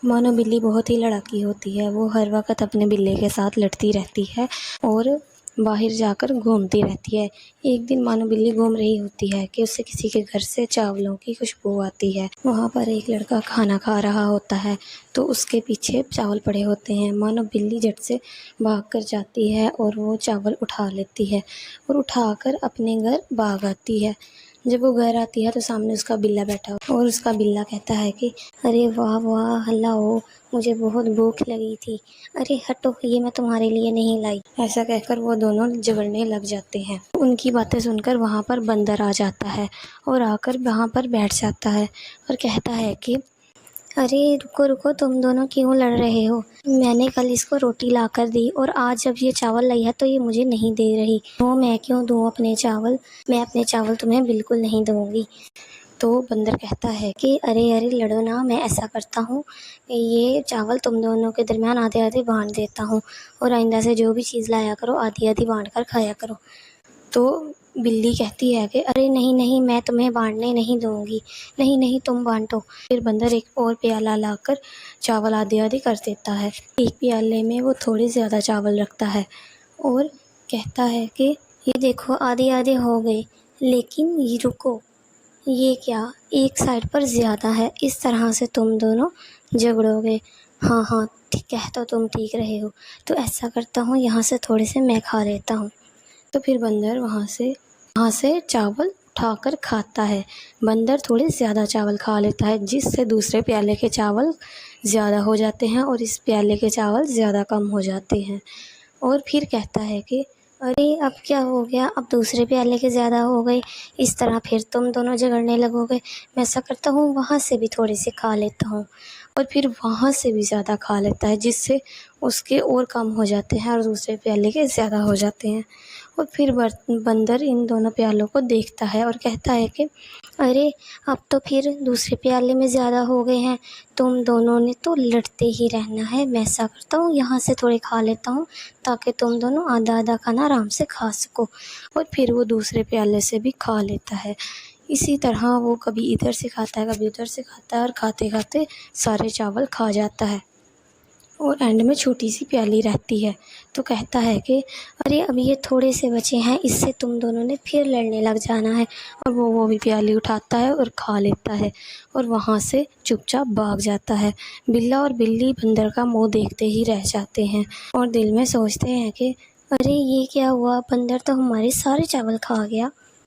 मानो बिल्ली बहुत ही लड़ाकी होती है। वो हर वक्त अपने बिल्ले के साथ लड़ती रहती है और बाहर जाकर घूमती रहती है। एक दिन मानो बिल्ली घूम रही होती है कि उसे किसी के घर से चावलों की खुशबू आती है। वहाँ पर एक लड़का खाना खा रहा होता है तो उसके पीछे चावल पड़े होते हैं। मानो बिल्ली झट से भाग कर जाती है और वो चावल उठा लेती है और उठाकर अपने घर भाग आती है। जब वो घर आती है तो सामने उसका बिल्ला बैठा हो और उसका बिल्ला कहता है कि अरे वाह वाह, हल्ला हो, मुझे बहुत भूख लगी थी। अरे हटो, ये मैं तुम्हारे लिए नहीं लाई। ऐसा कहकर वो दोनों झगड़ने लग जाते हैं। उनकी बातें सुनकर वहाँ पर बंदर आ जाता है और आकर वहाँ पर बैठ जाता है और कहता है कि अरे रुको रुको, तुम दोनों क्यों लड़ रहे हो? मैंने कल इसको रोटी ला कर दी और आज जब ये चावल लाई है तो ये मुझे नहीं दे रही। तो मैं क्यों दूँ अपने चावल? मैं अपने चावल तुम्हें बिल्कुल नहीं दूँगी। तो बंदर कहता है कि अरे अरे लड़ो ना, मैं ऐसा करता हूँ, ये चावल तुम दोनों के दरमियान आधे आधे बांट देता हूँ और आइंदा से जो भी चीज़ लाया करो आधी आधी बांट कर खाया करो। तो बिल्ली कहती है कि अरे नहीं नहीं, मैं तुम्हें बांटने नहीं दूंगी, नहीं नहीं तुम बांटो। फिर बंदर एक और प्याला लाकर चावल आधे आधे कर देता है। एक प्याले में वो थोड़े ज़्यादा चावल रखता है और कहता है कि ये देखो आधे आधे हो गए, लेकिन ये रुको, ये क्या, एक साइड पर ज़्यादा है, इस तरह से तुम दोनों झगड़ोगे। हाँ हाँ ठीक है, तो तुम ठीक रहे हो, तो ऐसा करता हूँ यहाँ से थोड़े से मैं खा लेता हूँ। तो फिर बंदर वहाँ से चावल उठाकर खाता है। बंदर थोड़े ज़्यादा चावल खा लेता है जिससे दूसरे प्याले के चावल ज़्यादा हो जाते हैं और इस प्याले के चावल ज़्यादा कम हो जाते हैं। और फिर कहता है कि अरे अब क्या हो गया, अब दूसरे प्याले के ज़्यादा हो गए, इस तरह फिर तुम दोनों झगड़ने लगोगे। मैं ऐसा करता हूँ वहाँ से भी थोड़े से खा लेता हूँ और फिर वहाँ से भी ज़्यादा खा लेता है जिससे उसके और कम हो जाते हैं और दूसरे प्याले के ज़्यादा हो जाते हैं। और फिर बंदर इन दोनों प्यालों को देखता है और कहता है कि अरे अब तो फिर दूसरे प्याले में ज़्यादा हो गए हैं, तुम दोनों ने तो लड़ते ही रहना है। मैं ऐसा करता हूँ यहाँ से थोड़े खा लेता हूँ ताकि तुम दोनों आधा आधा खाना आराम से खा सको। और फिर वो दूसरे प्याले से भी खा लेता है। इसी तरह वो कभी इधर से खाता है कभी उधर से खाता है और खाते खाते सारे चावल खा जाता है और एंड में छोटी सी प्याली रहती है। तो कहता है कि अरे अब ये थोड़े से बचे हैं, इससे तुम दोनों ने फिर लड़ने लग जाना है। और वो भी प्याली उठाता है और खा लेता है और वहाँ से चुपचाप भाग जाता है। बिल्ला और बिल्ली बंदर का मुंह देखते ही रह जाते हैं और दिल में सोचते हैं कि अरे ये क्या हुआ, बंदर तो हमारे सारे चावल खा गया।